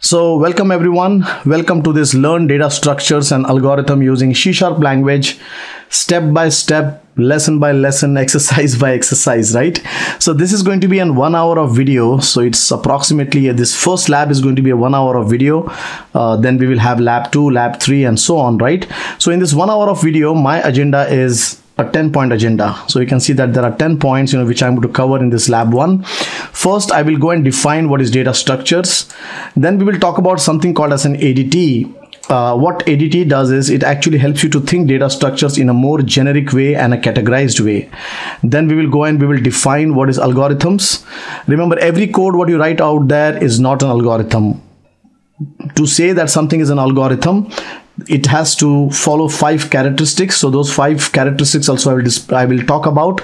So welcome everyone. Welcome to this Learn Data Structures and Algorithm using C# language, step by step, lesson by lesson, exercise by exercise, right? So this is going to be an 1 hour of video. So it's approximately this first lab is going to be a 1 hour of video. Then we will have lab 2, lab 3 and so on, right? So in this 1 hour of video, my agenda is a 10-point agenda. So you can see that there are 10 points, which I'm going to cover in this lab 1. First, I will go and define what is data structures. Then we will talk about something called as an ADT. What ADT does is it actually helps you to think data structures in a more generic way and a categorized way. Then we will go and we will define what is algorithms. Remember, every code what you write out there is not an algorithm. To say that something is an algorithm, it has to follow 5 characteristics. So those 5 characteristics also I will talk about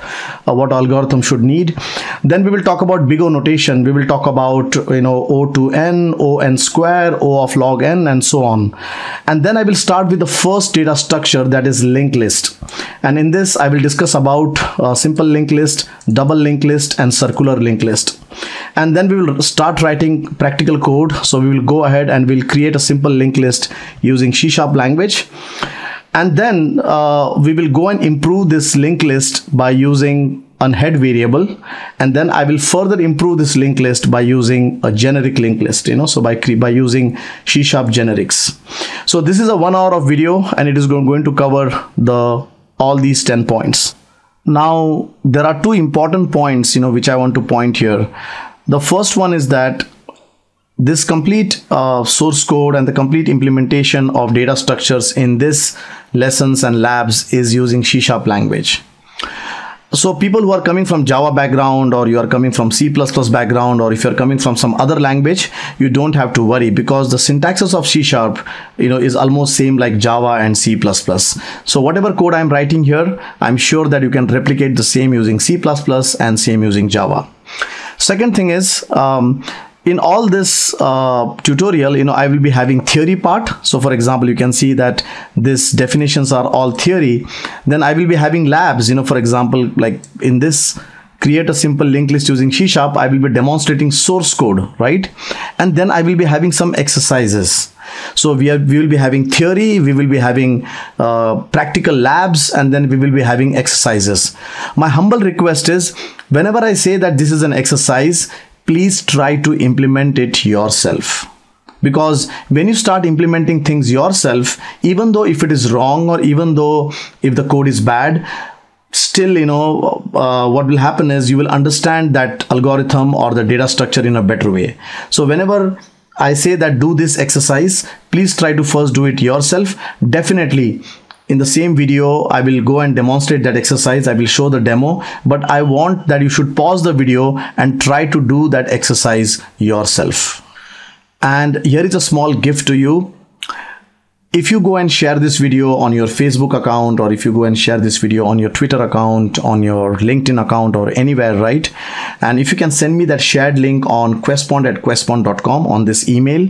what algorithm should need. Then we will talk about big O notation. We will talk about O to n, O n square, O of log n and so on. And then I will start with the first data structure, that is linked list. And in this I will discuss about simple linked list, double linked list and circular linked list. And then we will start writing practical code. So we will go ahead and we'll create a simple linked list using C# language. And then we will go and improve this linked list by using a head variable. And then I will further improve this linked list by using a generic linked list, so by using C# generics. So this is a 1 hour of video and it is going to cover all these 10 points. Now, there are 2 important points, which I want to point here. The first one is that this complete source code and the complete implementation of data structures in this lessons and labs is using C# language. So people who are coming from Java background, or you are coming from C++ background, or if you're coming from some other language, you don't have to worry, because the syntaxes of C# is almost same like Java and C++. So whatever code I'm writing here, I'm sure that you can replicate the same using C++ and same using Java. Second thing is, in all this tutorial, I will be having theory part. So for example, you can see that these definitions are all theory. Then I will be having labs, for example, like in this create a simple linked list using C#, I will be demonstrating source code, right? And then I will be having some exercises. So we will be having theory, we will be having practical labs, and then we will be having exercises. My humble request is, whenever I say that this is an exercise, please try to implement it yourself. Because when you start implementing things yourself, even though if it is wrong, or even though if the code is bad, still, what will happen is you will understand that algorithm or the data structure in a better way. So whenever I say that do this exercise, please try to first do it yourself. Definitely in the same video, I will go and demonstrate that exercise. I will show the demo, but I want that you should pause the video and try to do that exercise yourself. And here is a small gift to you. If you go and share this video on your Facebook account, or if you go and share this video on your Twitter account, on your LinkedIn account, or anywhere, right? And if you can send me that shared link on questpond@questpond.com on this email,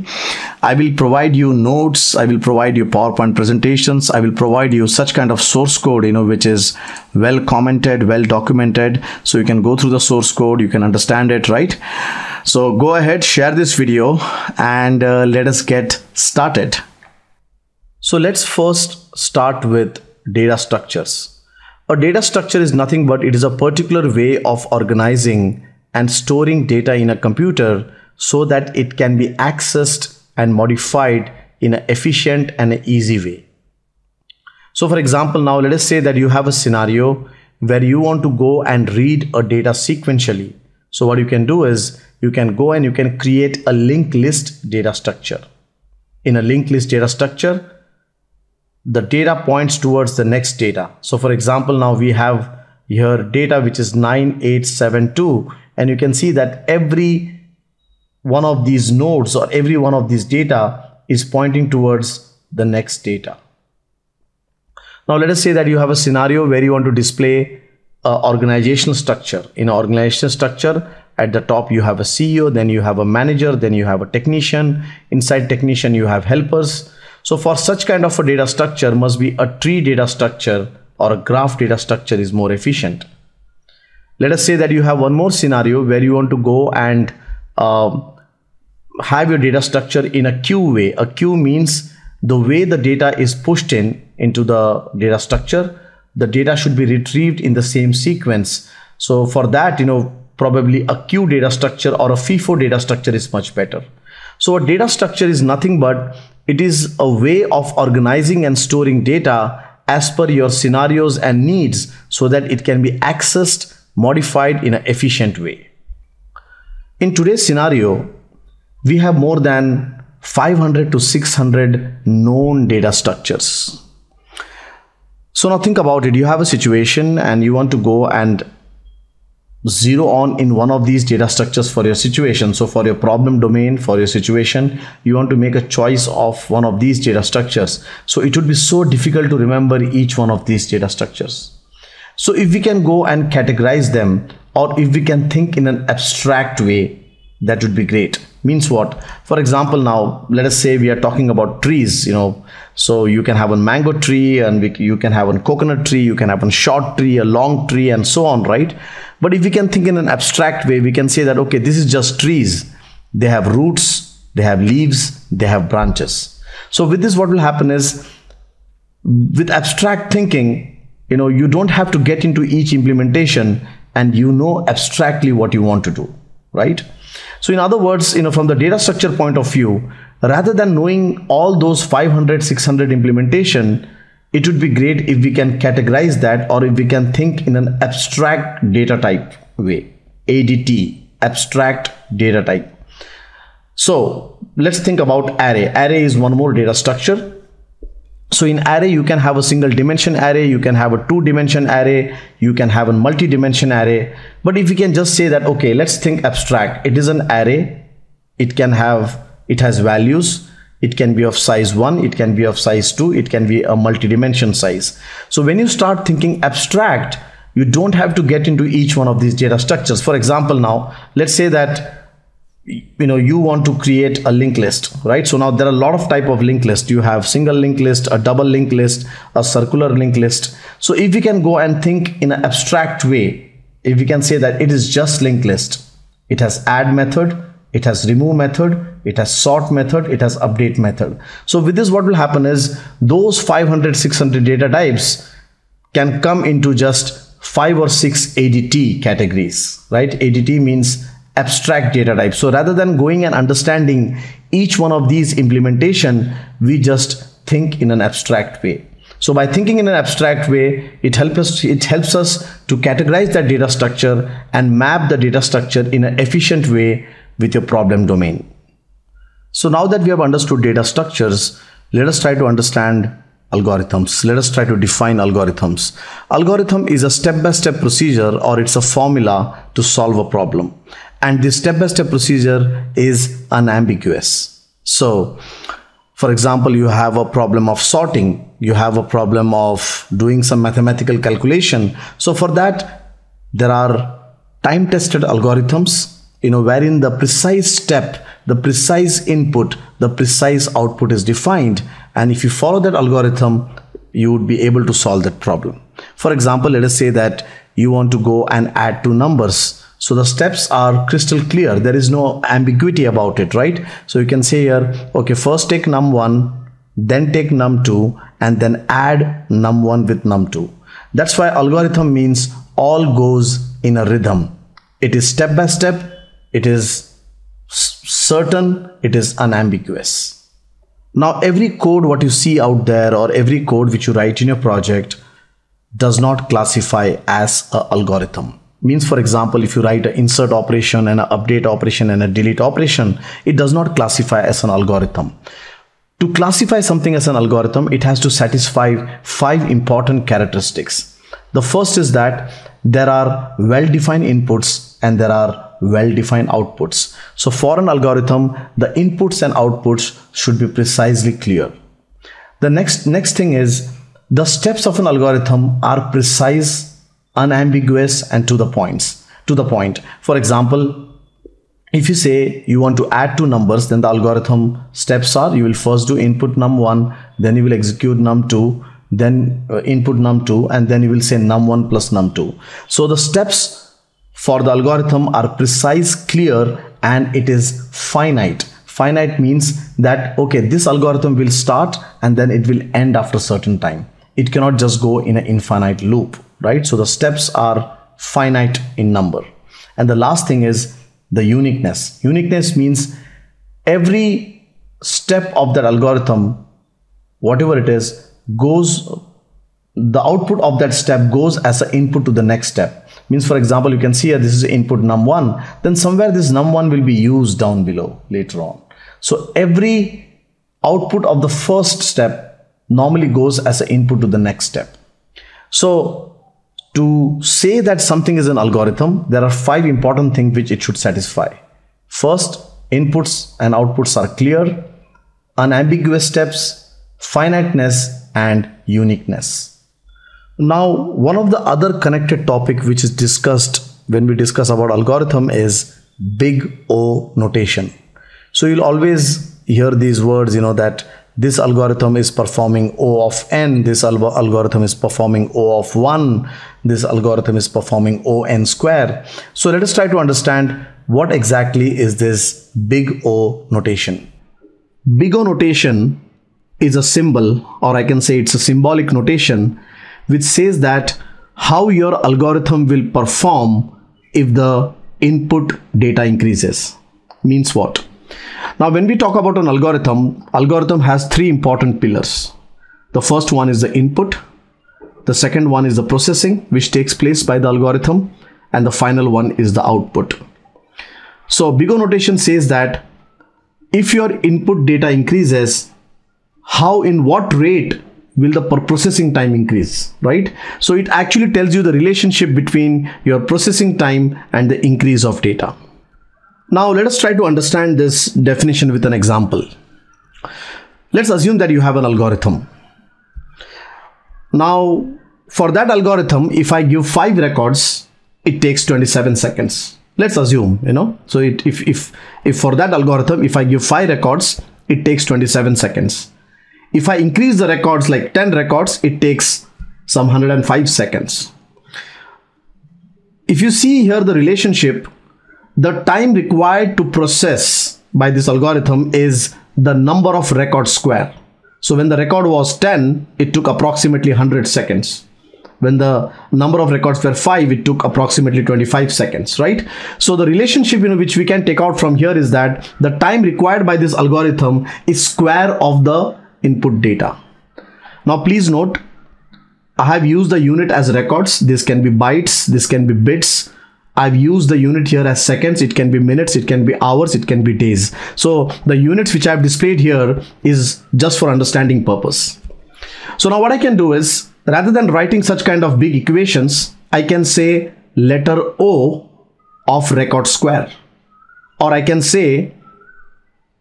I will provide you notes, I will provide you PowerPoint presentations, I will provide you such kind of source code, which is well commented, well documented. So you can go through the source code, you can understand it, right? So go ahead, share this video, and let us get started. So let's first start with data structures. A data structure is nothing but it is a particular way of organizing and storing data in a computer so that it can be accessed and modified in an efficient and an easy way. So for example, now let us say that you have a scenario where you want to go and read a data sequentially. So what you can do is you can go and you can create a linked list data structure. In a linked list data structure, the data points towards the next data. So for example, now we have here data which is 9872, and you can see that every one of these nodes or every one of these data is pointing towards the next data. Now let us say that you have a scenario where you want to display an organizational structure. In an organizational structure, at the top you have a CEO, then you have a manager, then you have a technician. Inside technician you have helpers. So for such kind of a data structure, must be a tree data structure or a graph data structure is more efficient. Let us say that you have one more scenario where you want to go and have your data structure in a queue way. A queue means the way the data is pushed into the data structure, the data should be retrieved in the same sequence. So for that, probably a queue data structure or a FIFO data structure is much better. So a data structure is nothing but it is a way of organizing and storing data as per your scenarios and needs so that it can be accessed, modified in an efficient way. In today's scenario, we have more than 500 to 600 known data structures. So now think about it. You have a situation and you want to go and zero on in one of these data structures for your situation. So for your problem domain, for your situation, you want to make a choice of one of these data structures. So it would be so difficult to remember each one of these data structures. So if we can go and categorize them, or if we can think in an abstract way, that would be great. Means what? For example, now let us say we are talking about trees, so you can have a mango tree and you can have a coconut tree, you can have a short tree, a long tree, and so on, right? But if we can think in an abstract way, we can say that, okay, this is just trees. They have roots, they have leaves, they have branches. So with this, what will happen is, with abstract thinking, you don't have to get into each implementation, and abstractly what you want to do, right? So in other words, from the data structure point of view, rather than knowing all those 500, 600 implementation, it would be great if we can categorize that, or if we can think in an abstract data type way. ADT, abstract data type. So let's think about array. Array is one more data structure. So in array, you can have a single dimension array, you can have a 2-dimension array, you can have a multi-dimension array. But if we can just say that, okay, let's think abstract. It is an array. It has values. It can be of size 1, it can be of size 2, it can be a multi-dimension size. So when you start thinking abstract, you don't have to get into each one of these data structures. For example, now let's say that you want to create a linked list, right? So now there are a lot of type of linked list. You have single linked list, a double linked list, a circular linked list. So if we can go and think in an abstract way, if we can say that it is just linked list, it has add method, it has remove method, it has sort method, it has update method. So with this, what will happen is those 500, 600 data types can come into just 5 or 6 ADT categories, right? ADT means abstract data type. So rather than going and understanding each one of these implementation, we just think in an abstract way. So by thinking in an abstract way, it helps us to categorize that data structure and map the data structure in an efficient way with your problem domain. So now that we have understood data structures, let us try to understand algorithms. Let us try to define algorithms. Algorithm is a step-by-step procedure, or it's a formula to solve a problem. And this step-by-step procedure is unambiguous. So for example, you have a problem of sorting, you have a problem of doing some mathematical calculation. So for that, there are time-tested algorithms, wherein the precise step, the precise input, the precise output is defined. And if you follow that algorithm, you would be able to solve that problem. For example, let us say that you want to go and add 2 numbers. So the steps are crystal clear. There is no ambiguity about it, right? So you can say here, okay, first take num1, then take num2, and then add num1 with num2. That's why algorithm means all goes in a rhythm. It is step by step. It is certain. It is unambiguous. Now, every code what you see out there, or every code which you write in your project, does not classify as an algorithm. Means, for example, if you write an insert operation and an update operation and a delete operation, it does not classify as an algorithm. To classify something as an algorithm, it has to satisfy 5 important characteristics. The first is that there are well-defined inputs and there are well-defined outputs. So for an algorithm, the inputs and outputs should be precisely clear. The next thing is the steps of an algorithm are precise, unambiguous, and to the point. For example, if you say you want to add 2 numbers, then the algorithm steps are, you will first do input num1, then you will execute num2, then input num2, and then you will say num1 plus num2. So the steps for the algorithm are precise, clear, and it is finite. Finite means that, okay, this algorithm will start and then it will end after a certain time. It cannot just go in an infinite loop, right? So the steps are finite in number. And the last thing is the uniqueness. Uniqueness means every step of that algorithm, whatever it is, the output of that step goes as an input to the next step. Means, for example, you can see here this is input num1, then somewhere this num1 will be used down below later on. So every output of the first step normally goes as an input to the next step. So to say that something is an algorithm, there are 5 important things which it should satisfy. First, inputs and outputs are clear, unambiguous steps, finiteness, and uniqueness. Now, one of the other connected topic which is discussed when we discuss about algorithm is big O notation. So you'll always hear these words, that this algorithm is performing O of n, this algorithm is performing O of 1, this algorithm is performing O n square. So let us try to understand what exactly is this big O notation. Big O notation is a symbol, or I can say it's a symbolic notation, which says that how your algorithm will perform if the input data increases. Means what? Now, when we talk about an algorithm has 3 important pillars. The first one is the input. The second one is the processing, which takes place by the algorithm. And the final one is the output. So big O notation says that if your input data increases, in what rate will the processing time increase, right? So it actually tells you the relationship between your processing time and the increase of data. Now let us try to understand this definition with an example. Let's assume that you have an algorithm. Now for that algorithm, if I give 5 records, it takes 27 seconds. Let's assume, so if for that algorithm, if I give 5 records, it takes 27 seconds. If I increase the records like 10 records, it takes some 105 seconds. If you see here the relationship, the time required to process by this algorithm is the number of records square. So when the record was 10, it took approximately 100 seconds. When the number of records were 5, it took approximately 25 seconds, right? So the relationship which we can take out from here is that the time required by this algorithm is square of the input data. Now please note, I have used the unit as records. This can be bytes, this can be bits. I've used the unit here as seconds. It can be minutes, it can be hours, it can be days. So the units which I've displayed here is just for understanding purpose. So now what I can do is, rather than writing such kind of big equations, I can say letter O of record square, or I can say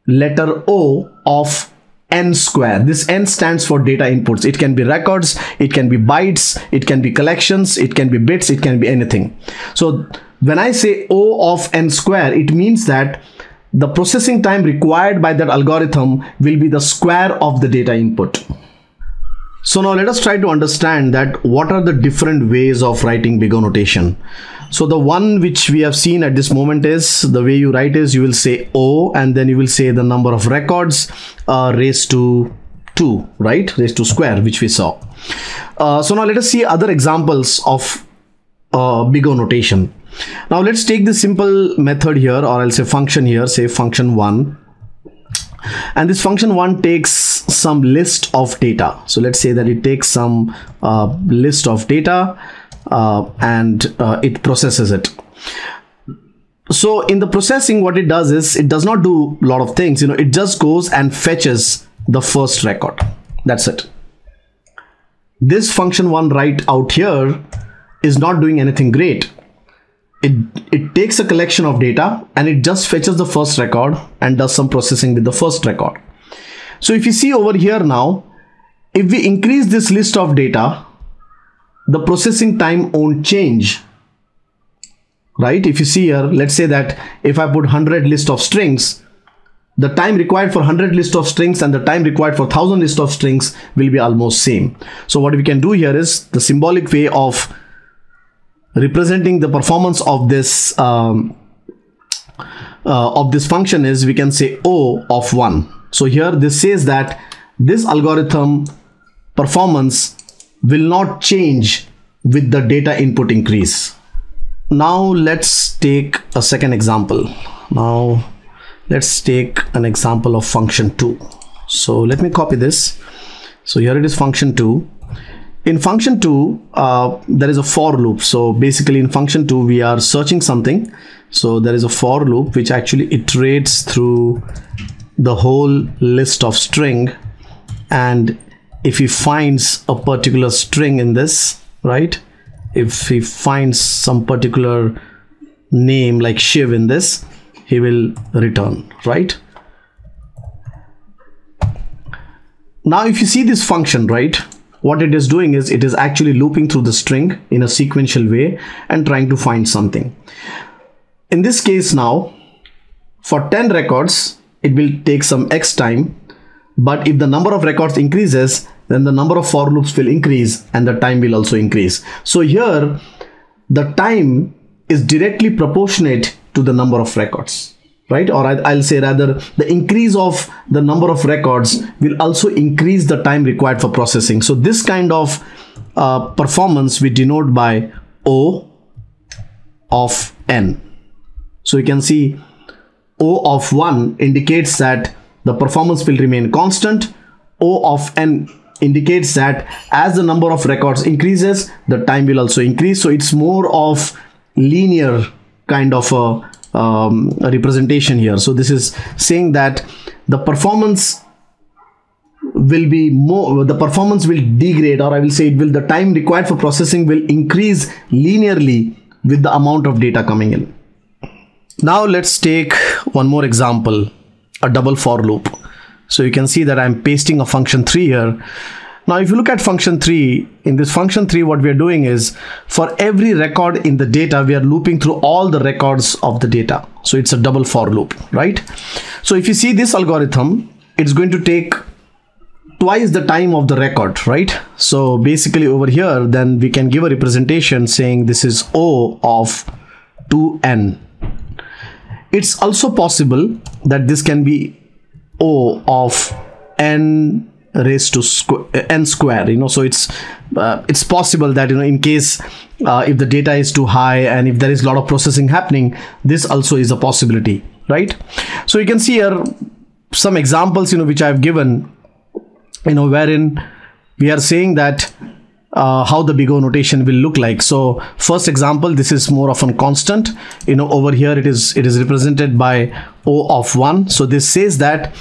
letter O of n square. This n stands for data inputs. It can be records, it can be bytes, it can be collections, it can be bits, it can be anything. So when I say O of n square, it means that the processing time required by that algorithm will be the square of the data input. So now let us try to understand that what are the different ways of writing big O notation. So the one which we have seen at this moment is, the way you write is, you will say O and then you will say the number of records raised to 2, right? Raised to square, which we saw. So now let us see other examples of big O notation. Now let's take this simple method here, or I'll say function here, say function 1. And this function 1 takes some list of data. So let's say that it takes some list of data and it processes it. So in the processing, what it does is, it does not do a lot of things. It just goes and fetches the first record. That's it. This function 1 right out here is not doing anything great. It takes a collection of data and it just fetches the first record and does some processing with the first record. So if you see over here now, if we increase this list of data, the processing time won't change, right? If you see here, let's say that if I put 100 list of strings, the time required for 100 list of strings and the time required for 1000 list of strings will be almost same. So what we can do here is the symbolic way of representing the performance of this of this function is, we can say O of 1. So here this says that this algorithm performance will not change with the data input increase. Now let's take a second example. Now let's take an example of function 2. So let me copy this. So here it is, function 2. In function 2, there is a for loop. So basically in function 2, we are searching something. So there is a for loop which actually iterates through the whole list of string. And if he finds a particular string in this, right? If he finds some particular name like Shiv in this, he will return, right? Now if you see this function, right, what it is doing is it is actually looping through the string in a sequential way and trying to find something. In this case now, for 10 records, it will take some X time, but if the number of records increases, then the number of for loops will increase and the time will also increase. So here, the time is directly proportionate to the number of records, right? Or I'll say rather, the increase of the number of records will also increase the time required for processing. So this kind of performance we denote by O of n. So you can see O of 1 indicates that the performance will remain constant. O of n indicates that as the number of records increases, the time will also increase. So it's more of linear kind of a representation here. So this is saying that the performance will be more, the performance will degrade, or I will say it will, the time required for processing will increase linearly with the amount of data coming in. Now let's take one more example, a double for loop. So you can see that I'm pasting a function 3 here. Now if you look at function 3, in this function 3, what we are doing is, for every record in the data, we are looping through all the records of the data. So it's a double for loop, right? So if you see this algorithm, it's going to take twice the time of the record, right? So basically over here, then we can give a representation saying this is O of 2n. It's also possible that this can be O of n raised to n square, you know. So it's possible that, you know, in case if the data is too high and if there is a lot of processing happening, this also is a possibility, right? So you can see here some examples, you know, which I've given, you know, wherein we are saying that how the big O notation will look like. So first example, this is more of a constant, you know, over here it is represented by O of 1. So this says that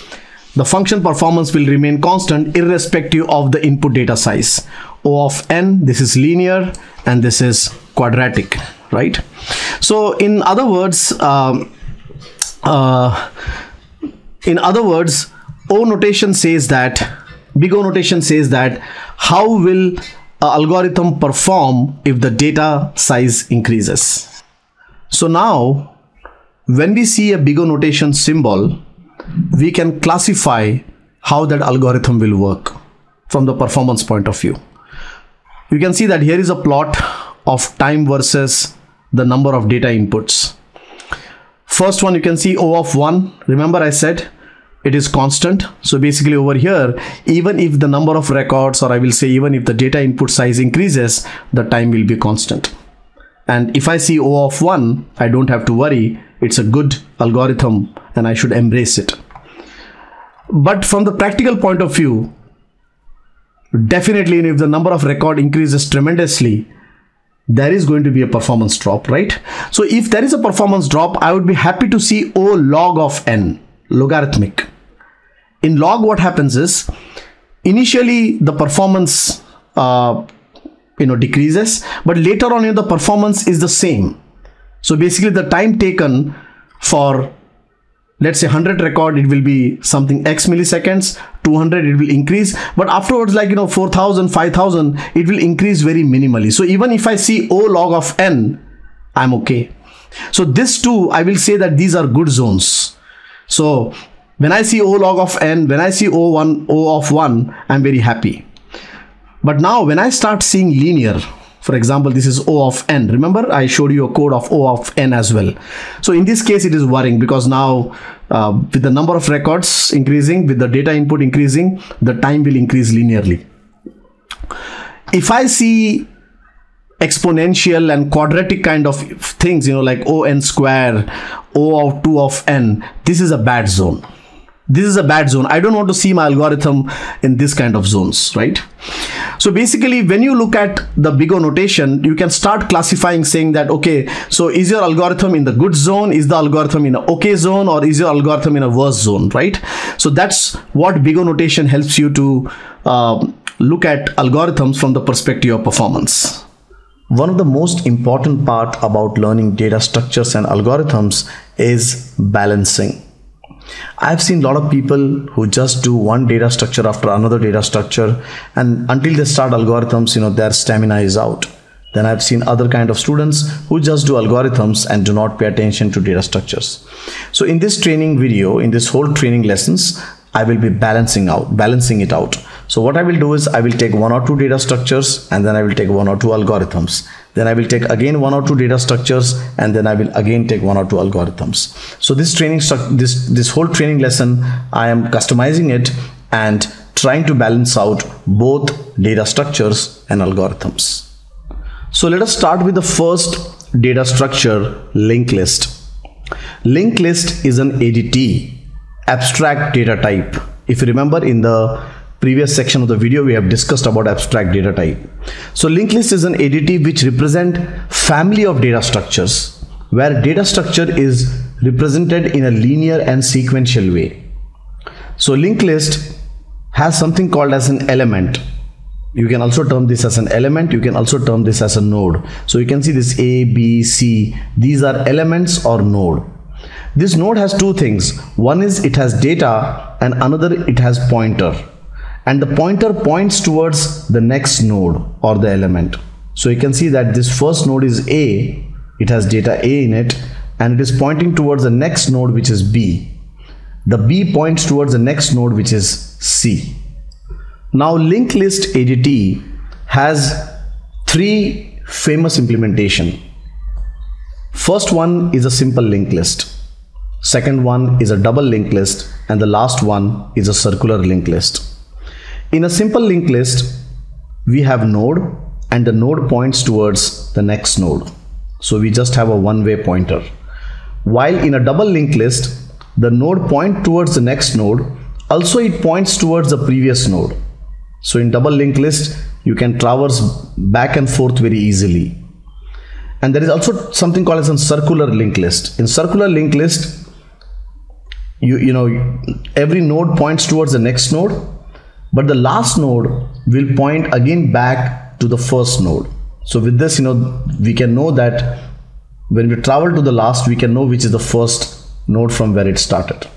the function performance will remain constant irrespective of the input data size. O of n, this is linear and this is quadratic, right? So in other words, O notation says that, big O notation says that how will algorithm perform if the data size increases. So now when we see a big O notation symbol, we can classify how that algorithm will work from the performance point of view. You can see that here is a plot of time versus the number of data inputs. First one, you can see O of 1. Remember I said it is constant. So basically over here, even if the number of records, or I will say even if the data input size increases, the time will be constant. And if I see O of 1, I don't have to worry. It's a good algorithm and I should embrace it. But from the practical point of view, definitely if the number of record increases tremendously, there is going to be a performance drop, right? So if there is a performance drop, I would be happy to see O log of n, logarithmic. In log, what happens is initially the performance decreases, but later on the performance is the same. So basically the time taken for, let's say 100 record, it will be something X milliseconds, 200 it will increase, but afterwards, like 4000, 5000, it will increase very minimally. So even if I see O log of n, I'm okay. So this too, I will say that these are good zones. So when I see O log of n, when I see O of 1, I'm very happy. But now when I start seeing linear, For example, this is O of n. Remember, I showed you a code of O of n as well. So in this case, it is worrying because now with the number of records increasing, with the data input increasing, the time will increase linearly. If I see exponential and quadratic kind of things, like O n square, O of 2 of n, this is a bad zone. This is a bad zone. I don't want to see my algorithm in this kind of zones, right? So basically, when you look at the big O notation, you can start classifying, saying that, okay, so is your algorithm in the good zone? Is the algorithm in a okay zone? Or is your algorithm in a worse zone, right? So that's what big O notation helps you to look at algorithms from the perspective of performance. One of the most important part about learning data structures and algorithms is balancing. I've seen a lot of people who just do one data structure after another data structure, and until they start algorithms, their stamina is out. Then I've seen other kind of students who just do algorithms and do not pay attention to data structures. So in this training video, in this whole training lessons, I will be balancing it out. So what I will do is I will take 1 or 2 data structures, and then I will take 1 or 2 algorithms. Then I will take again 1 or 2 data structures, and then I will again take 1 or 2 algorithms. So this whole training lesson, I am customizing it and trying to balance out both data structures and algorithms. So let us start with the first data structure, linked list. Linked list is an ADT, abstract data type. If you remember, in the previous section of the video, we have discussed about abstract data type. So linked list is an ADT which represent family of data structures, where data structure is represented in a linear and sequential way. So linked list has something called as an element. You can also term this as an element. You can also term this as a node. So you can see this A, B, C. These are elements or node. This node has two things. One is it has data, and another it has pointer. And the pointer points towards the next node or the element. So you can see that this first node is A, it has data A in it, and it is pointing towards the next node, which is B. The B points towards the next node, which is C. Now linked list ADT has 3 famous implementation. First one is a simple linked list. Second one is a double linked list, and the last one is a circular linked list. In a simple linked list, we have node, and the node points towards the next node. So we just have a one-way pointer. While in a double linked list, the node points towards the next node. Also, it points towards the previous node. So in double linked list, you can traverse back and forth very easily. And there is also something called as a circular linked list. In circular linked list, every node points towards the next node, but the last node will point again back to the first node. So with this, we can know that when we travel to the last, we can know which is the first node from where it started.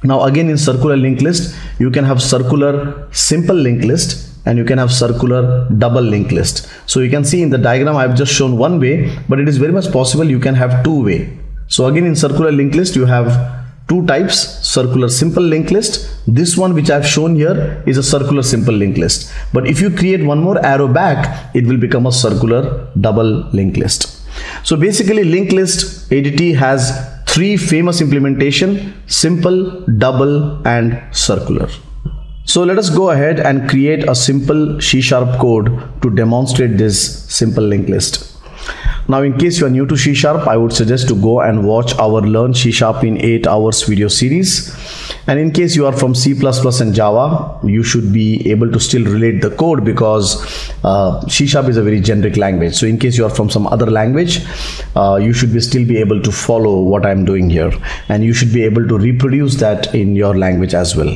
Now again, in circular linked list, you can have circular simple linked list, and you can have circular double linked list. So you can see in the diagram, I have just shown one way, but it is very much possible you can have two way. So again, in circular linked list, you have 2 types, circular simple linked list. This one which I have shown here is a circular simple linked list. But if you create one more arrow back, it will become a circular double linked list. So basically, linked list ADT has 3 famous implementation: simple, double, and circular. So let us go ahead and create a simple C# code to demonstrate this simple linked list. Now, in case you are new to C#, I would suggest to go and watch our Learn C# in 8 hours video series. And in case you are from C++ and Java, you should be able to still relate the code, because C# is a very generic language. So in case you are from some other language, you should still be able to follow what I'm doing here, and you should be able to reproduce that in your language as well.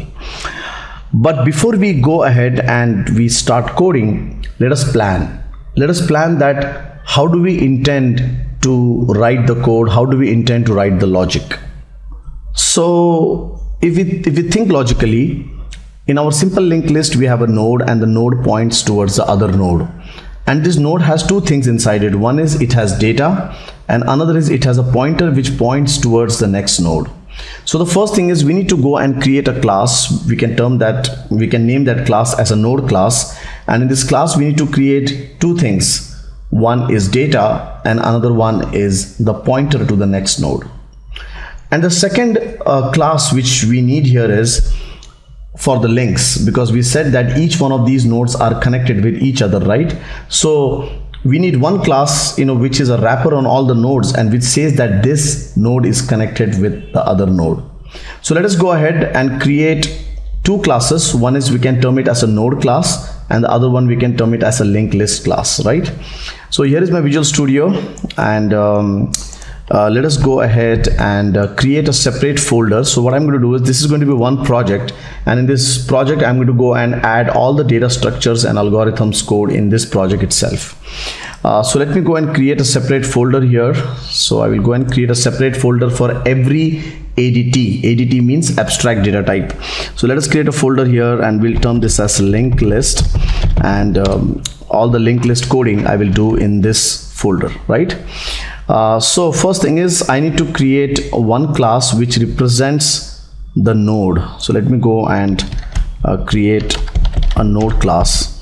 But before we go ahead and we start coding, let us plan. Let us plan that how do we intend to write the code? How do we intend to write the logic? So if we think logically, in our simple linked list, we have a node, and the node points towards the other node. And this node has 2 things inside it. One is it has data, and another is it has a pointer which points towards the next node. So the first thing is we need to go and create a class. We can name that class as a node class. And in this class, we need to create 2 things. one is data, and another one is the pointer to the next node. And the second class which we need here is for the links, because we said that each one of these nodes are connected with each other, right? So we need one class, which is a wrapper on all the nodes and which says that this node is connected with the other node. So let us go ahead and create two classes. One is, we can term it as a node class, and the other one we can term it as a linked list class, right? So here is my Visual Studio, and let us go ahead and create a separate folder. So what I'm going to do is, this is going to be one project, and in this project I'm going to go and add all the data structures and algorithms code in this project itself. So let me go and create a separate folder here. So I will go and create a separate folder for every ADT. ADT means abstract data type. So let us create a folder here, and we'll term this as linked list, and all the linked list coding I will do in this folder, right? So first thing is, I need to create one class which represents the node. So let me go and create a node class.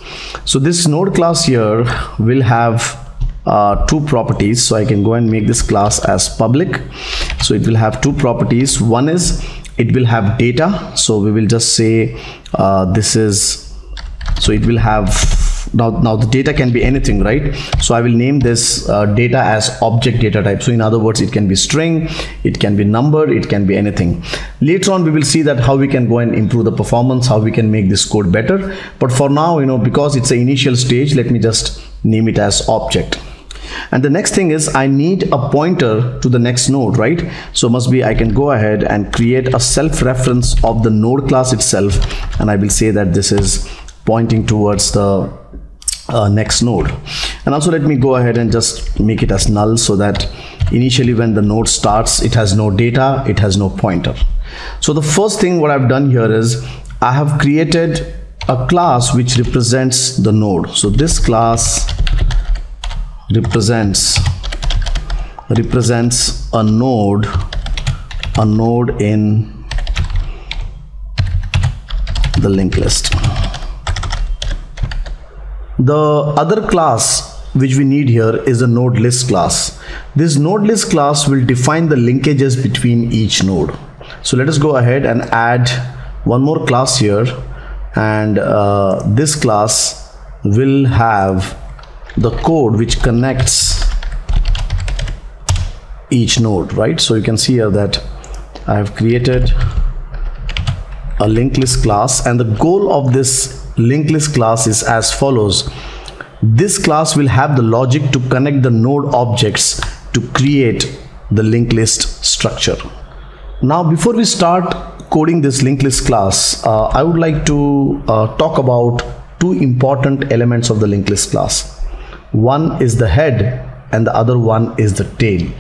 So this node class here will have two properties. So I can go and make this class as public. So it will have two properties. One is, it will have data. So we will just say this is, so it will have, now the data can be anything, right? So I will name this data as object data type. So in other words, it can be string, it can be number, it can be anything. Later on we will see that how we can go and improve the performance, how we can make this code better. But for now, because it's an initial stage, let me just name it as object. And the next thing is, I need a pointer to the next node, right? So must be, I can go ahead and create a self-reference of the node class itself, and I will say that this is pointing towards the next node. And also let me go ahead and just make it as null, so that initially when the node starts, it has no data, it has no pointer. So the first thing what I've done here is, I have created a class which represents the node. So this class represents a node in the linked list. The other class which we need here is a node list class. This node list class will define the linkages between each node. So let us go ahead and add one more class here, and this class will have the code which connects each node, right? So you can see here that I have created a linked list class, and the goal of this linked list class is as follows. This class will have the logic to connect the node objects to create the linked list structure. Now before we start coding this linked list class, I would like to talk about two important elements of the linked list class. One is the head and the other one is the tail.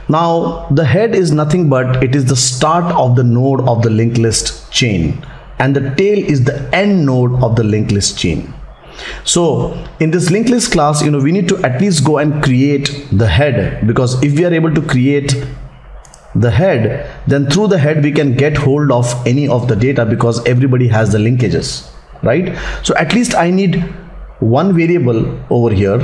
Now the head is nothing but it is the start of the node of the linked list chain, and the tail is the end node of the linked list chain. So in this linked list class, we need to at least go and create the head, because if we are able to create the head, then through the head we can get hold of any of the data, because everybody has the linkages, right? So at least I need one variable over here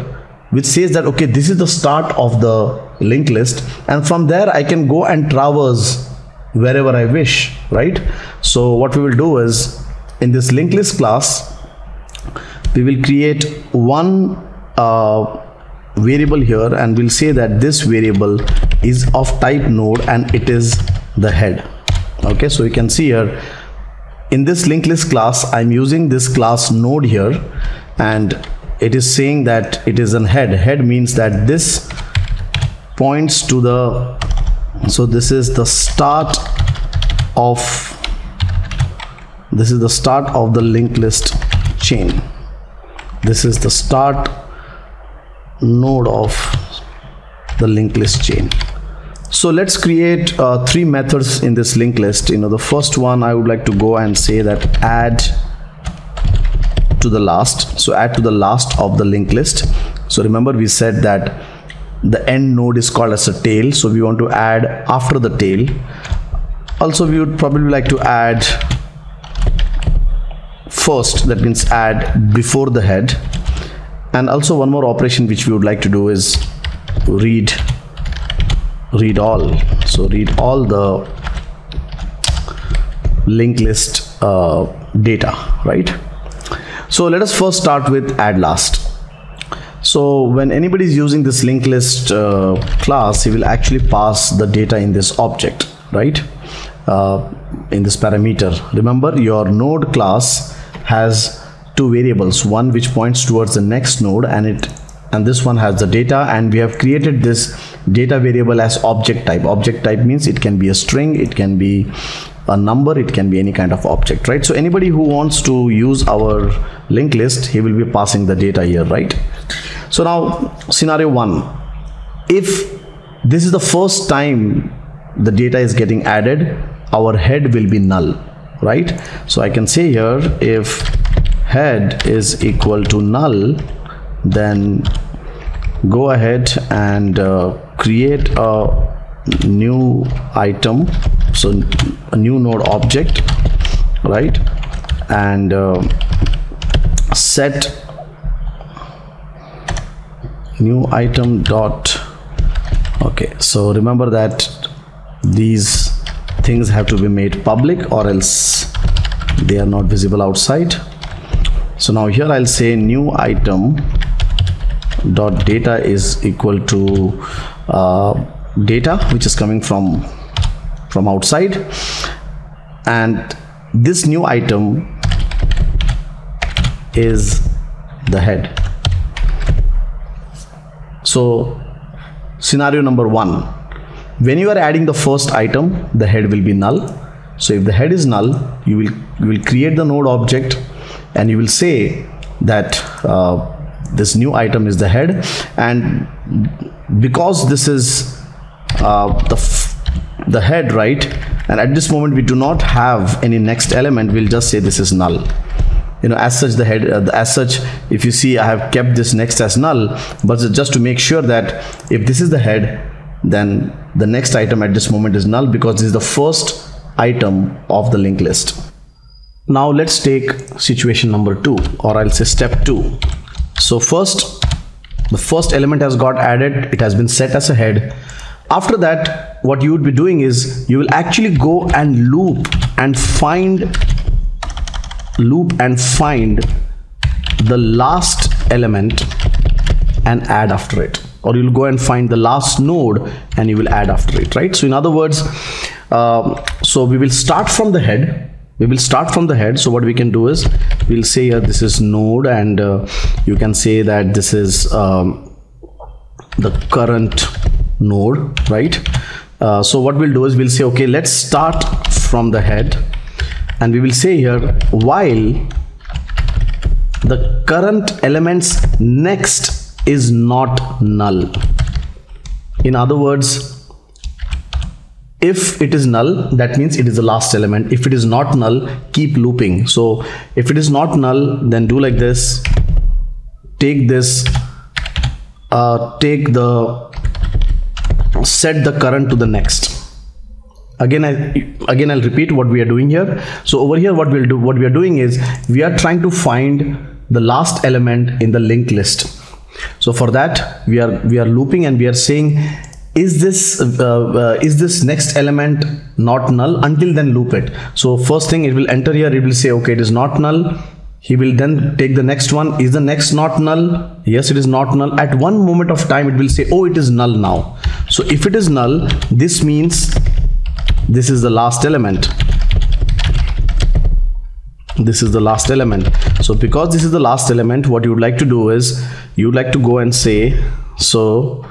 which says that, okay, this is the start of the linked list, and from there I can go and traverse wherever I wish, right? So what we will do is, in this linked list class, we will create one variable here, and we'll say that this variable is of type node and it is the head. Okay, so you can see here in this linked list class, I'm using this class node here, and it is saying that it is an head. Head means that this points to the, so this is the start of the linked list chain. This is the start node of the linked list chain. So let's create three methods in this linked list. The first one, I would like to go and say that add to the last. So add to the last of the linked list. So remember we said that the end node is called as a tail, so we want to add after the tail. Also we would probably like to add first, that means add before the head, And also one more operation which we would like to do is read all. So read all the linked list data, right? So let us first start with add last. So when anybody is using this linked list class, he will actually pass the data in this object, right? In this parameter. Remember, your node class has two variables, one which points towards the next node, and this one has the data, and we have created this data variable as object type. Object type means it can be a string, it can be a number, it can be any kind of object, right? So anybody who wants to use our linked list, he will be passing the data here, right? So now scenario 1, if this is the first time the data is getting added, our head will be null, right? So I can say here, if head is equal to null, then go ahead and create a new item, so a new node object, right? And set new item dot. Okay, so remember that these things have to be made public, or else they are not visible outside. So now here I'll say new item dot data is equal to data which is coming from outside, and this new item is the head. So scenario number 1, when you are adding the first item, the head will be null. So if the head is null, you will create the node object, and you will say that this new item is the head, and because this is the head, right, and at this moment we do not have any next element, we'll just say this is null. You know, as such the head, as such, if you see, I have kept this next as null, but just to make sure that if this is the head, then the next item at this moment is null, because this is the first item of the linked list. Now let's take situation number 2, or I'll say step 2. So first, the first element has got added, it has been set as a head. After that, what you would be doing is you will actually go and loop and find the last element and add after it, or you'll go and find the last node and you will add after it, right? So in other words, so we will start from the head. So what we can do is we'll say here this is node, and you can say that this is the current node, right? So what we'll do is we'll say, okay, let's start from the head, and we will say here, while the current element's next is not null. In other words, if it is null, that means it is the last element. If it is not null, keep looping. So if it is not null, then do like this, take this, set the current to the next. Again I'll repeat what we are doing here. So over here, what we are doing is we are trying to find the last element in the linked list. So for that, we are looping, and we are saying, is this next element not null? Until then, loop it. So first thing, it will enter here, it will say, okay, it is not null. He will then take the next one. Is the next not null? Yes, it is not null. At one moment of time, it will say, oh, it is null now. So if it is null, this means this is the last element. This is the last element. So because this is the last element, what you would like to do is you would like to go and say, so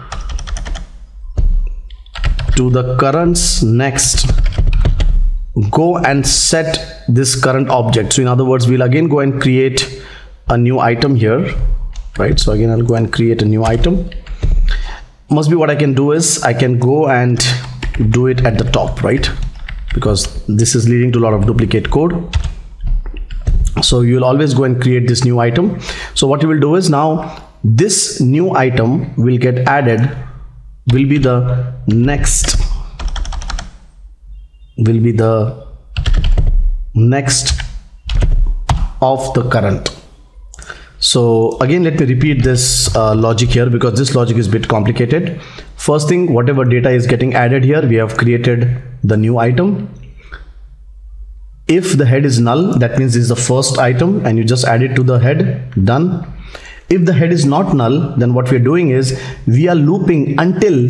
to the currents next, go and set this current object. So in other words, we'll again go and create a new item here, right? So again, I'll go and create a new item. Must be what I can do is I can go and do it at the top, right? Because this is leading to a lot of duplicate code. So you will always go and create this new item. So what you will do is now this new item will get added, will be the next of the current. So again, let me repeat this logic here, because this logic is a bit complicated. First thing, whatever data is getting added here, we have created the new item. If the head is null, that means this is the first item and you just add it to the head. Done. If the head is not null, then what we are doing is we are looping until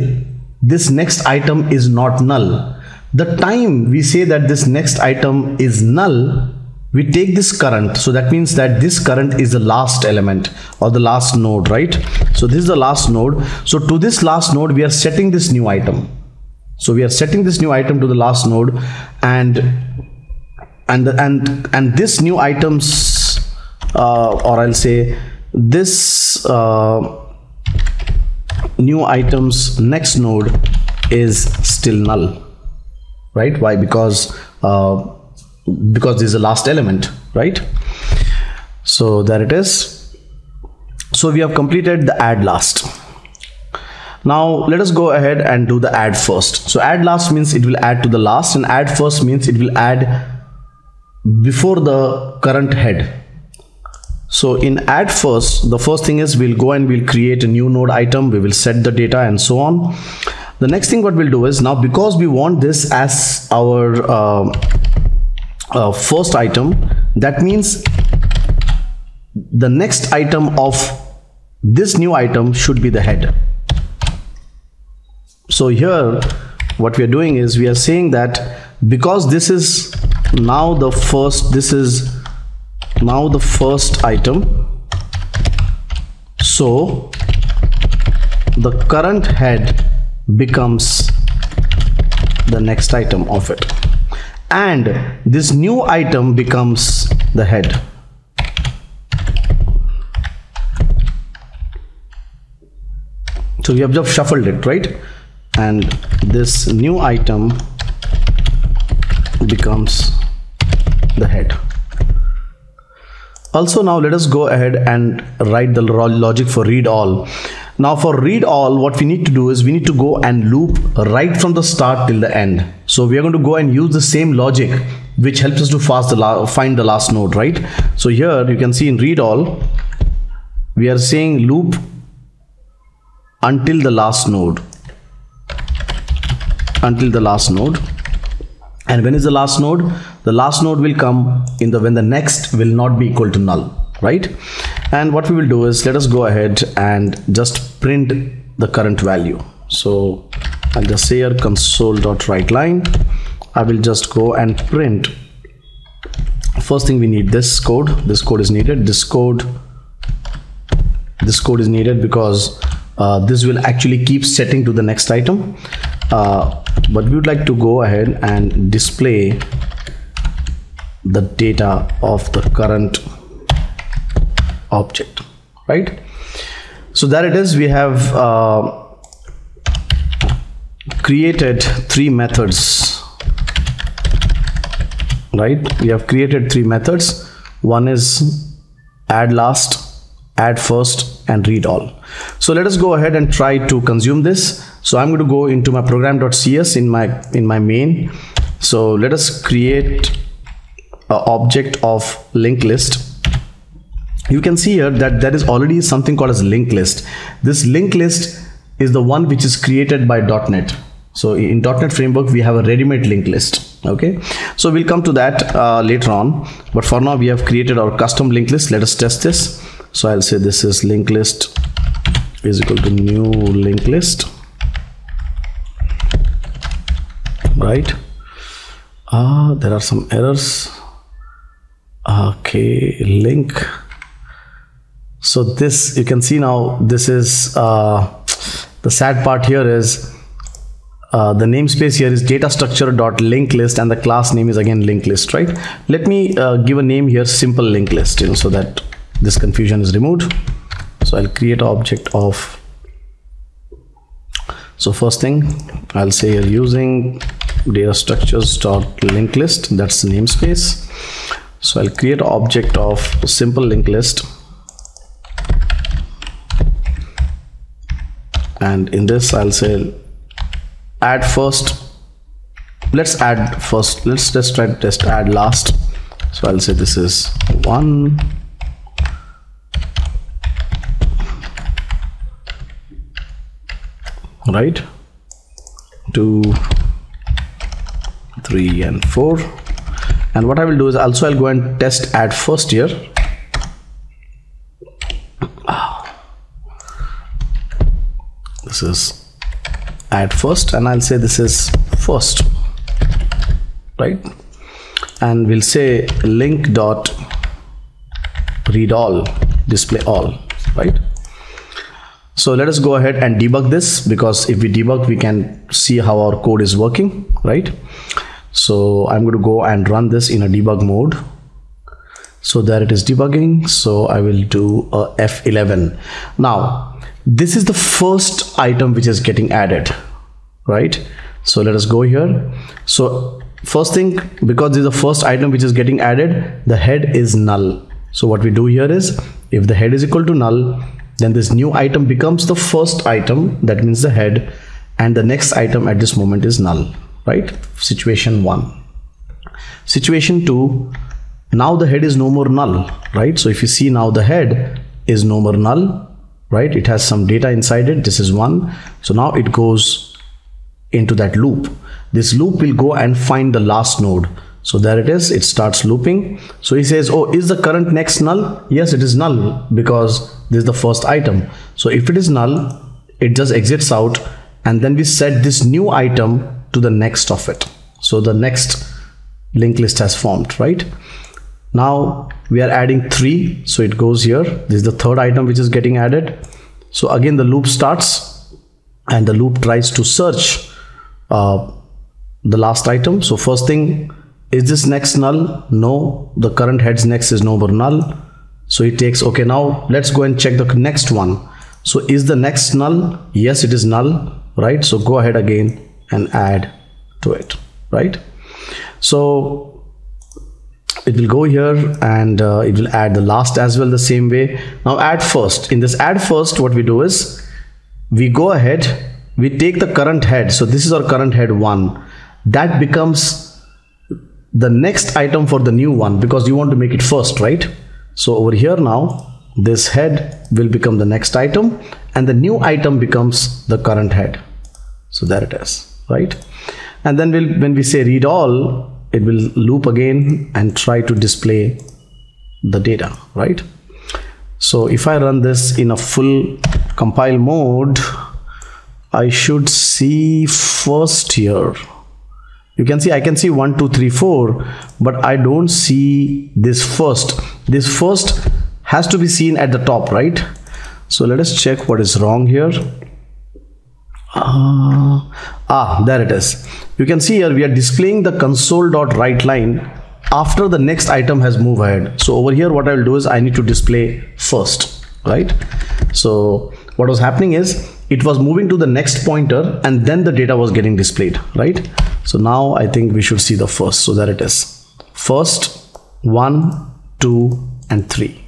this next item is not null. The time we say that this next item is null, we take this current. So that means that this current is the last element or the last node, right? So this is the last node. So to this last node, we are setting this new item. So we are setting this new item to the last node, and this new items, or I'll say this new items next node is still null, right? Why? Because this is the last element, right? So there it is. So we have completed the add last. Now let us go ahead and do the add first. So add last means it will add to the last, and add first means it will add before the current head. So in add first, the first thing is we'll go and we'll create a new node item, we will set the data and so on. The next thing what we'll do is, now because we want this as our first item, that means the next item of this new item should be the head. So here what we are doing is we are saying that because this is now the first, this is now the first item, so the current head becomes the next item of it, and this new item becomes the head. So we have just shuffled it, right? And this new item becomes the head. Also, now let us go ahead and write the logic for read all. Now for read all, what we need to do is we need to go and loop right from the start till the end. So we are going to go and use the same logic which helps us to find the last node, right? So here you can see in read all, we are saying loop until the last node. Until the last node. And when is the last node? The last node will come in the when the next will not be equal to null, right? And what we will do is let us go ahead and just print the current value. So I'll just say here console.writeLine. I will just go and print. First thing we need this code. This code is needed. This code is needed because this will actually keep setting to the next item. But we would like to go ahead and display the data of the current object, right? So there it is. We have created three methods, right? We have created three methods. One is add last, add first, and read all. So let us go ahead and try to consume this. So I'm going to go into my program.cs in my main. So let us create an object of linked list. You can see here that there is already something called as linked list. This linked list is the one which is created by .NET. So in .NET framework we have a ready-made linked list. Okay, so we'll come to that later on, but for now we have created our custom linked list. Let us test this. So I'll say this is linked list is equal to new linked list, right? There are some errors. Okay, link. So this, you can see now, this is the sad part here is the namespace here is data structure dot linked list, and the class name is again linked list, right? Let me give a name here, simple linked list, you know, so that this confusion is removed. So I'll create an object of, so first thing I'll say here using data structures dot linked list, that's the namespace. So I'll create an object of simple linked list, and in this I'll say add first. Let's add first. Let's just try to test add last. So I'll say this is 1, right? 2, 3 and 4. And what I will do is also I'll go and test add first here. This is add first, and I'll say this is first, right? And we'll say link dot read all, display all, right? So let us go ahead and debug this, because if we debug we can see how our code is working, right? So I'm going to go and run this in a debug mode. So there it is debugging. So I will do a F11. Now this is the first item which is getting added, right? So let us go here. So first thing, because this is the first item which is getting added, the head is null. So what we do here is, if the head is equal to null, then this new item becomes the first item, that means the head, and the next item at this moment is null, right? Situation 1. Situation 2, now the head is no more null, right? So if you see, now the head is no more null, right? It has some data inside it. This is 1. So now it goes into that loop. This loop will go and find the last node. So there it is, it starts looping. So he says, oh, is the current next null? Yes, it is null, because this is the first item. So if it is null, it just exits out, and then we set this new item to the next of it. So the next linked list has formed, right? Now we are adding 3, so it goes here. This is the third item which is getting added. So again the loop starts, and the loop tries to search the last item. So first thing, is this next null? No, the current head's next is no more null. So it takes, okay, now let's go and check the next one. So is the next null? Yes, it is null, right? So go ahead again and add to it, right? So it will go here, and it will add the last as well the same way. Now add first. In this add first, what we do is, we go ahead, we take the current head. So this is our current head 1. That becomes the next item for the new one, because you want to make it first, right? So over here now, this head will become the next item, and the new item becomes the current head. So there it is, right? And then when we say read all, it will loop again and try to display the data, right? So if I run this in a full compile mode, I should see first here. You can see, I can see 1, 2, 3, 4, but I don't see this first. This first has to be seen at the top, right? So let us check what is wrong here. There it is. You can see here we are displaying the console.write line after the next item has moved ahead. So over here what I will do is, I need to display first, right? So what was happening is, it was moving to the next pointer, and then the data was getting displayed, right? So now I think we should see the first. So there it is, first, 1, 2 and 3.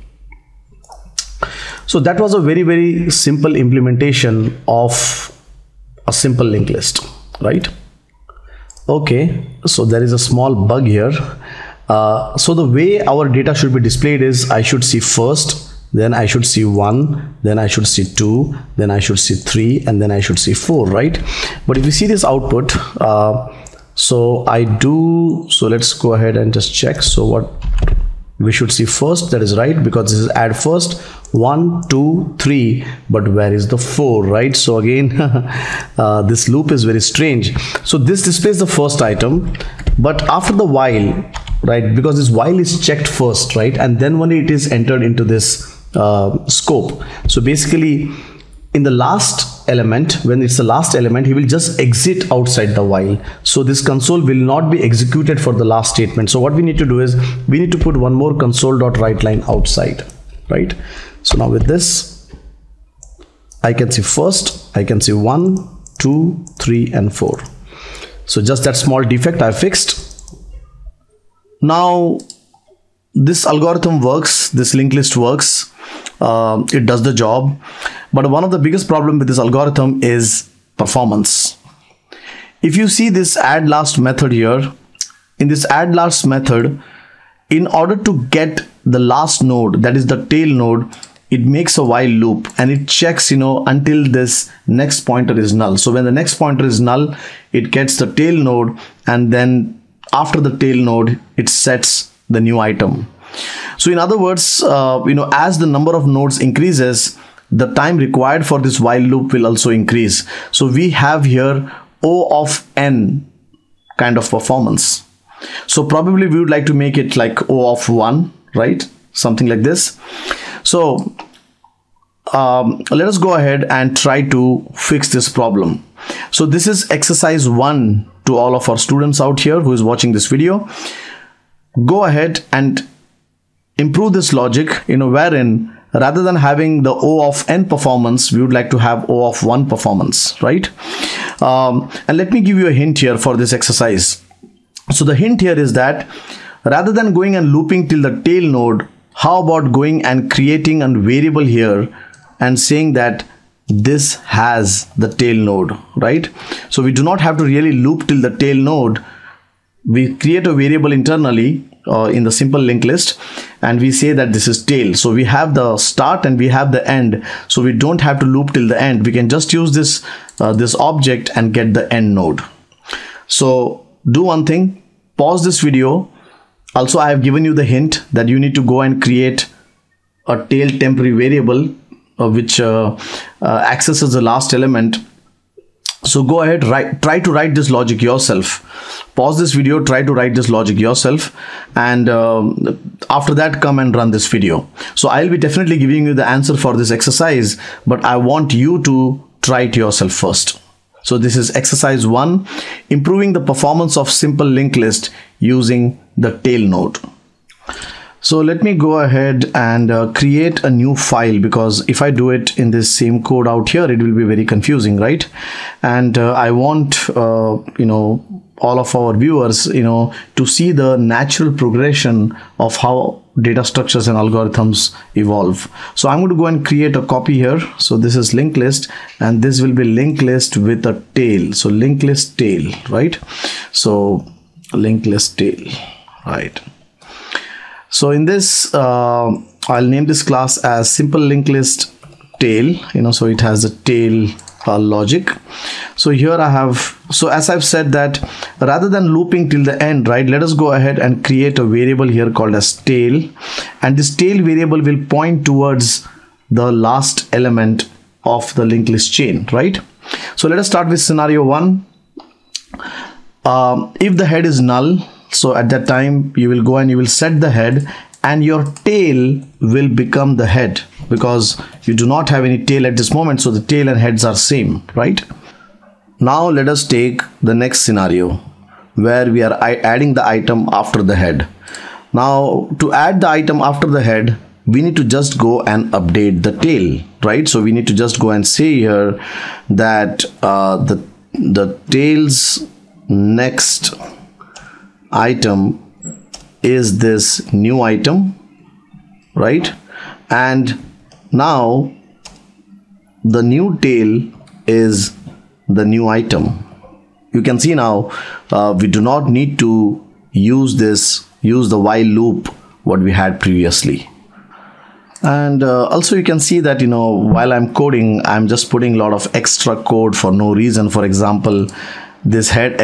So that was a very, very simple implementation of a simple linked list, right? Okay, so there is a small bug here. So the way our data should be displayed is, I should see first, then I should see 1, then I should see 2, then I should see 3, and then I should see 4, right? But if you see this output, so let's go ahead and just check. So what we should see first, that is right, because this is add first, 1, 2, 3, but where is the 4, right? So again, this loop is very strange. So this displays the first item, but after the while, right, because this while is checked first, right, and then when it is entered into this scope. So basically, in the last element, when it's the last element, he will just exit outside the while. So this console will not be executed for the last statement. So what we need to do is, we need to put one more console.write line outside, right? So now with this, I can see first, I can see 1, 2, 3 and 4. So just that small defect I fixed. Now this algorithm works, this linked list works, it does the job, but one of the biggest problem with this algorithm is performance. If you see this add last method here, in this add last method, in order to get the last node, that is the tail node, it makes a while loop and it checks, until this next pointer is null. So when the next pointer is null, it gets the tail node, and then after the tail node, it sets the new item. So in other words, as the number of nodes increases, the time required for this while loop will also increase. So we have here O of n kind of performance. So probably we would like to make it like O of 1, right? Something like this. So let us go ahead and try to fix this problem. So this is exercise 1 to all of our students out here who is watching this video. Go ahead and improve this logic, wherein rather than having the O of n performance, we would like to have O of 1 performance, right? And let me give you a hint here for this exercise. So the hint here is that rather than going and looping till the tail node, how about going and creating a variable here and saying that this has the tail node, right? So we do not have to really loop till the tail node. We create a variable internally in the simple linked list, and we say that this is tail. So we have the start and we have the end. So we don't have to loop till the end. We can just use this object and get the end node. So do one thing, pause this video. Also, I have given you the hint that you need to go and create a tail temporary variable which accesses the last element. So go ahead, try to write this logic yourself. Pause this video, try to write this logic yourself, and after that come and run this video. So I'll be definitely giving you the answer for this exercise, but I want you to try it yourself first. So this is exercise 1, improving the performance of simple linked list using the tail node. So let me go ahead and create a new file, because if I do it in this same code out here, it will be very confusing, right? And I want all of our viewers to see the natural progression of how data structures and algorithms evolve. So I'm going to go and create a copy here. So this is linked list, and this will be linked list with a tail. So linked list tail, right? So linked list tail, right? So in this, I'll name this class as simple linked list tail, so it has a tail logic. So here I have, so as I've said that rather than looping till the end, right, let us go ahead and create a variable here called as tail, and this tail variable will point towards the last element of the linked list chain, right? So let us start with scenario 1. If the head is null, so at that time you will go and you will set the head, and your tail will become the head, because you do not have any tail at this moment, so the tail and heads are same, right? Now let us take the next scenario where we are adding the item after the head. Now to add the item after the head, we need to just go and update the tail, right? So we need to just go and say here that the tail's next item is this new item, right? And now the new tail is the new item. You can see now we do not need to use the while loop what we had previously. And also you can see that while I'm coding, I'm just putting a lot of extra code for no reason. For example, this head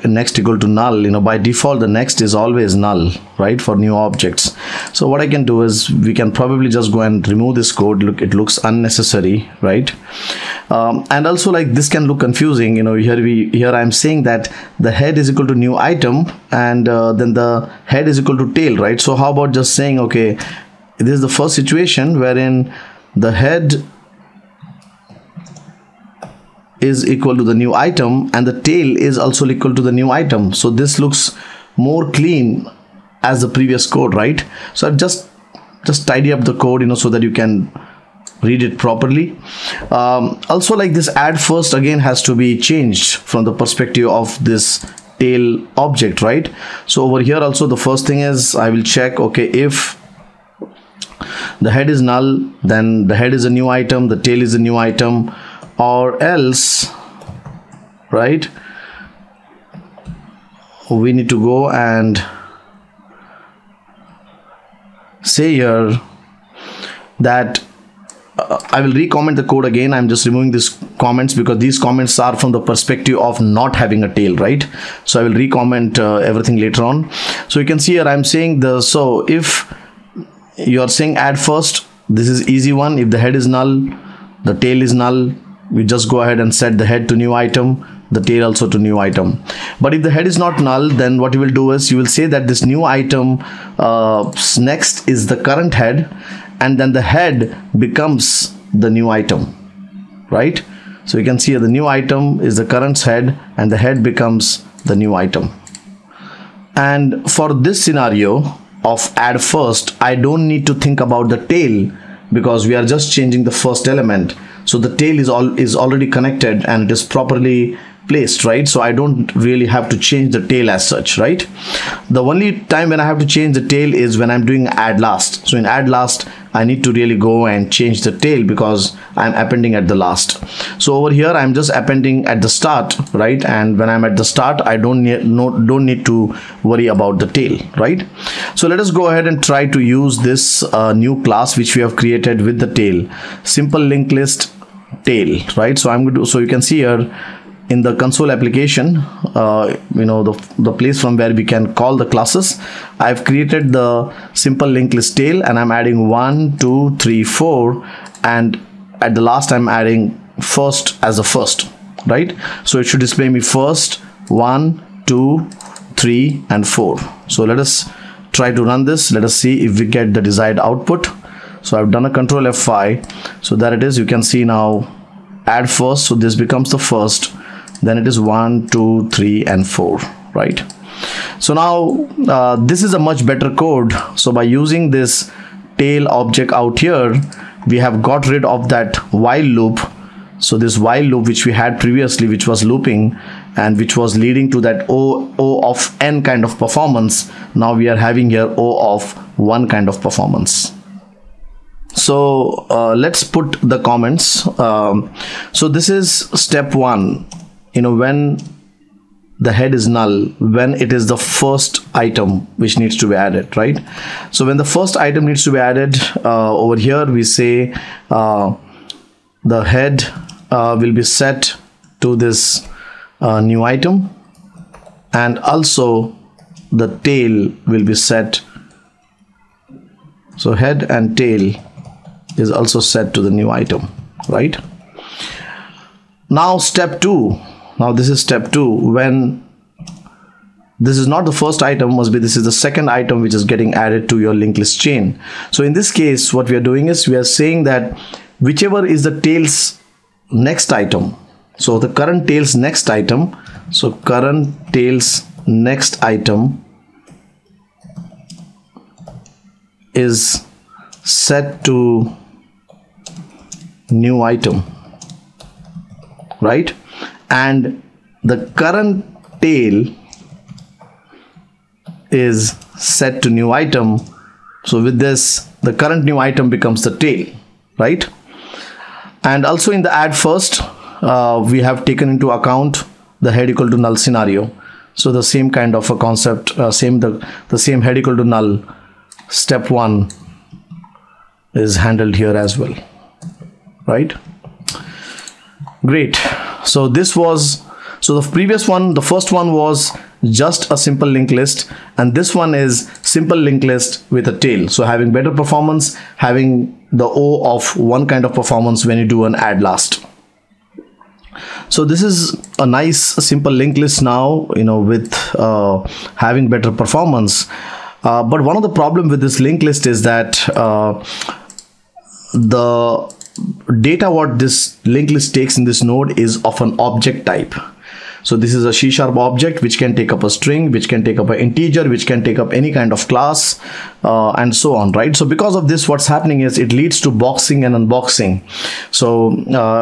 next equal to null, by default the next is always null, right, for new objects. So what I can do is we can probably just go and remove this code. Look, it looks unnecessary, right? And also, like, this can look confusing. Here I'm saying that the head is equal to new item, and then the head is equal to tail, right? So how about just saying, okay, this is the first situation wherein the head is equal to the new item and the tail is also equal to the new item. So this looks more clean as the previous code, right? So I've just tidy up the code, so that you can read it properly. Also, like, this add first again has to be changed from the perspective of this tail object, right? So over here also the first thing is I will check, okay, if the head is null, then the head is a new item, the tail is a new item, or else, right, we need to go and say here that I will re-comment the code again. I'm just removing these comments because these comments are from the perspective of not having a tail, right? So I will re-comment everything later on. So you can see here I'm saying so if you are saying add first, this is easy one. If the head is null, the tail is null, we just go ahead and set the head to new item, the tail also to new item. But if the head is not null, then what you will do is you will say that this new item next is the current head, and then the head becomes the new item, right? So you can see the new item is the current head and the head becomes the new item. And for this scenario of add first, I don't need to think about the tail because we are just changing the first element. So the tail is already connected and it is properly placed, right? So I don't really have to change the tail as such, right? The only time when I have to change the tail is when I'm doing add last. So in add last, I need to really go and change the tail because I'm appending at the last. So over here, I'm just appending at the start, right? And when I'm at the start, I don't need to worry about the tail, right? So let us go ahead and try to use this new class which we have created with the tail, simple linked list tail, right? So I'm going to, so you can see here in the console application, the place from where we can call the classes, I've created the simple linked list tail and I'm adding 1, 2, 3, 4, and at the last I'm adding first as the first, right? So it should display me first, 1, 2, 3, and 4. So let us try to run this. Let us see if we get the desired output. So I've done a control F5. So there it is. You can see now add first. So this becomes the first. Then it is 1, 2, 3, and 4, right? So now this is a much better code. So by using this tail object out here, we have got rid of that while loop. So this while loop which we had previously, which was looping and which was leading to that O of n kind of performance. Now we are having here O of 1 kind of performance. So let's put the comments. So this is step 1. When the head is null, when it is the first item which needs to be added, right? So when the first item needs to be added, over here we say the head will be set to this new item, and also the tail will be set. So head and tail is also set to the new item, right? Now step 2. Now this is step 2. When this is not the first item, must be this is the second item which is getting added to your linked list chain. So in this case, what we are doing is we are saying that whichever is the tail's next item. So the current tail's next item. So current tail's next item is set to new item, right? And the current tail is set to new item. So with this, the current new item becomes the tail, right? And also in the add first, we have taken into account the head equal to null scenario. So the same kind of a concept, the same head equal to null, step 1 is handled here as well, right? Great. So this was, so the previous one, the first one was just a simple linked list, and this one is simple linked list with a tail. So having better performance, having the O of 1 kind of performance when you do an add last. So this is a nice simple linked list now, with having better performance. But one of the problem with this linked list is that the data what this linked list takes in this node is of an object type. So this is a C# object which can take up a string, which can take up an integer, which can take up any kind of class, and so on, right? So because of this, what's happening is it leads to boxing and unboxing. So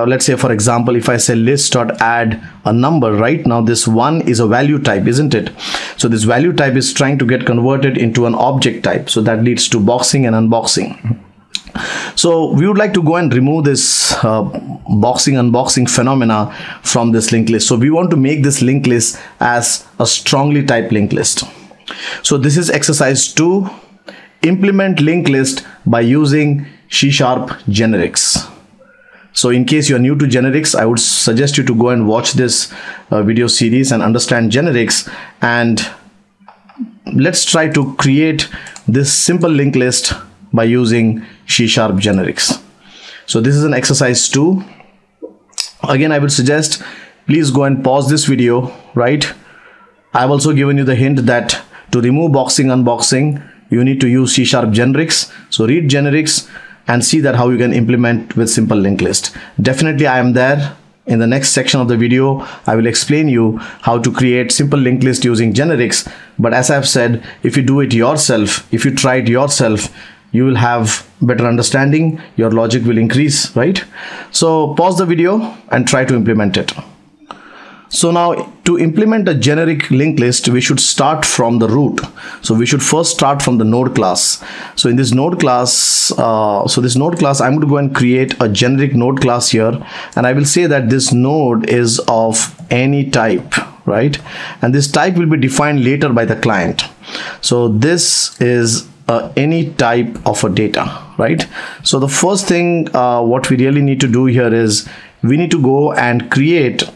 let's say, for example, if I say list.add a number, right? Now this 1 is a value type, isn't it? So this value type is trying to get converted into an object type. So that leads to boxing and unboxing. So we would like to go and remove this boxing unboxing phenomena from this linked list. So we want to make this linked list as a strongly typed linked list. So this is exercise 2. Implement linked list by using C# generics. So in case you are new to generics, I would suggest you to go and watch this video series and understand generics. And let's try to create this simple linked list by using C# generics. So this is an exercise 2. Again, I would suggest please go and pause this video, right? I've also given you the hint that to remove boxing unboxing, you need to use C# generics. So read generics and see that how you can implement with simple linked list. Definitely I am there. In the next section of the video, I will explain you how to create simple linked list using generics. But as I've said, if you do it yourself, if you try it yourself, you will have better understanding, your logic will increase, right? So pause the video and try to implement it. So now to implement a generic linked list, we should start from the root. So we should first start from the node class. So in this node class, I'm going to go and create a generic node class here. And I will say that this node is of any type, right? And this type will be defined later by the client. So this is any type of a data, right? So the first thing what we really need to do here is we need to go and create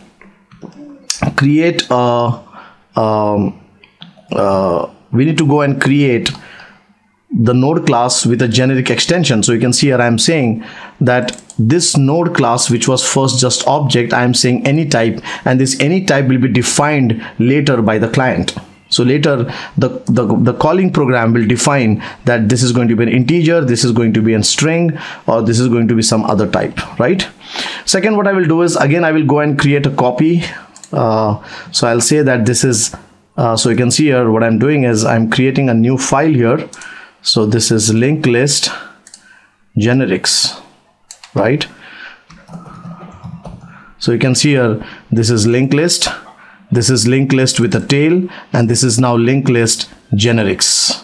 the node class with a generic extension. So you can see here I'm saying that this node class, which was first just object, I'm saying any type, and this any type will be defined later by the client. So later the calling program will define that this is going to be an integer, this is going to be a string, or this is going to be some other type, right? Second, what I will do is, again, I will go and create a copy. So I'll say that this is, so you can see here what I'm doing is I'm creating a new file here. So this is linked list generics, right? So you can see here, this is linked list. This is linked list with a tail, and this is now linked list generics,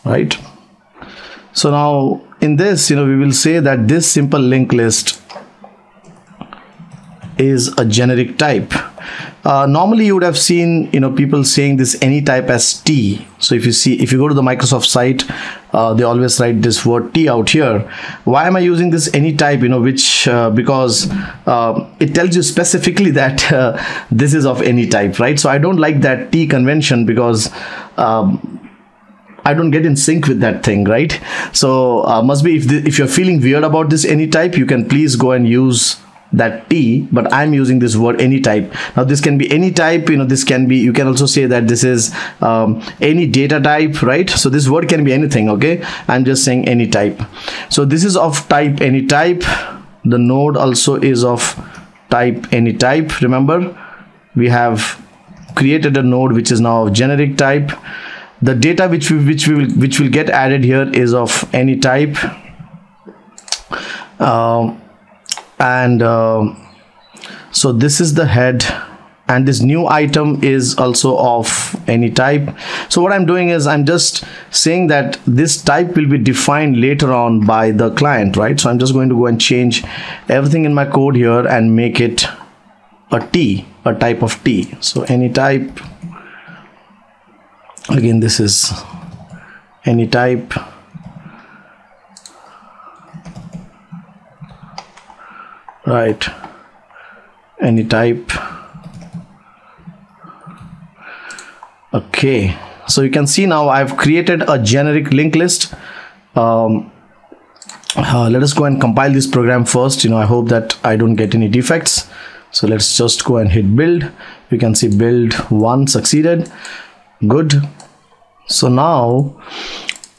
right? So now in this, we will say that this simple linked list is a generic type. Normally you would have seen people saying this any type as T. So if you go to the Microsoft site, they always write this word T out here. Why am I using this any type, because it tells you specifically that this is of any type, right? So I don't like that T convention, because I don't get in sync with that thing, right? So must be, if you're feeling weird about this any type, you can please go and use that T, but I'm using this word any type. Now this can be any type, this can be, you can also say that this is any data type, right? So this word can be anything, okay? I'm just saying any type. So this is of type any type. The node also is of type any type. Remember, we have created a node which is now of generic type. The data which will get added here is of any type. So this is the head, and this new item is also of any type. So what I'm doing is I'm just saying that this type will be defined later on by the client, right? So I'm just going to go and change everything in my code here and make it a T, a type of T. So any type, again this is any type. Right, any type. Okay, so you can see now I've created a generic linked list. Let us go and compile this program first. I hope that I don't get any defects. So let's just go and hit build. You can see build 1 succeeded. Good. So now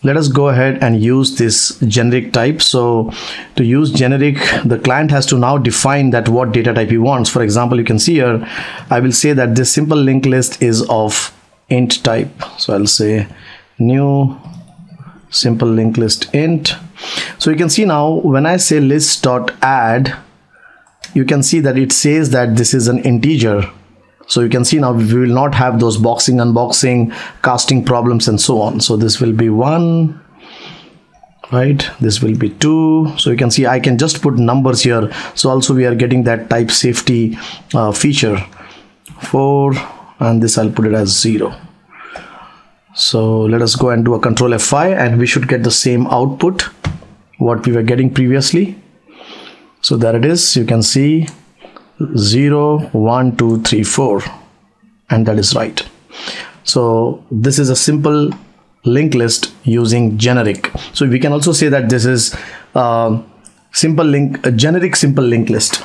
let us go ahead and use this generic type. So to use generic, the client has to now define that what data type he wants. For example, you can see here, I will say that this simple linked list is of int type. So I'll say new simple linked list int. So you can see now when I say list.add, you can see that it says that this is an integer. So you can see now we will not have those boxing, unboxing, casting problems and so on. So this will be 1, right? This will be 2. So you can see I can just put numbers here. So also we are getting that type safety feature. 4, and this I'll put it as 0. So let us go and do a control F5 and we should get the same output what we were getting previously. So there it is. You can see 0, 1, 2, 3, 4, and that is right. So this is a simple linked list using generic. So we can also say that this is a generic simple linked list.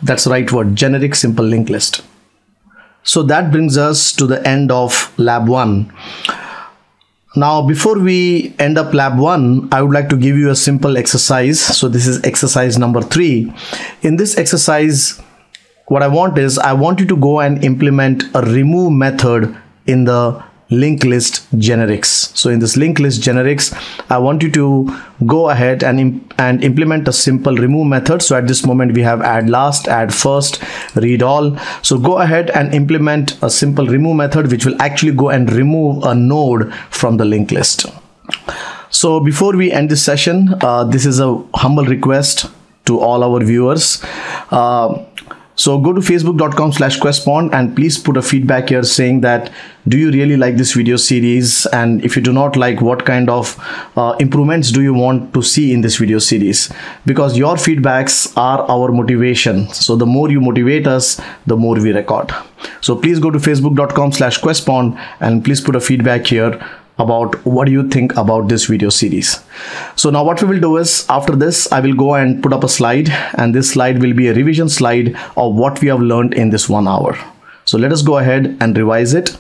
That's the right word, generic simple linked list. So that brings us to the end of lab 1. Now before we end up lab 1, I would like to give you a simple exercise. So this is exercise number 3. In this exercise, what I want you to go and implement a remove method in the linked list generics. So in this linked list generics, I want you to go ahead and implement a simple remove method. So at this moment we have add last, add first, read all. So go ahead and implement a simple remove method which will actually go and remove a node from the linked list. So before we end this session, this is a humble request to all our viewers. So go to facebook.com/questpond and please put a feedback here saying that do you really like this video series, and if you do not like, what kind of improvements do you want to see in this video series, because your feedbacks are our motivation. So the more you motivate us, the more we record. So please go to facebook.com/questpond and please put a feedback here about what do you think about this video series. So now what we will do is, after this I will go and put up a slide, and this slide will be a revision slide of what we have learned in this 1 hour. So let us go ahead and revise it.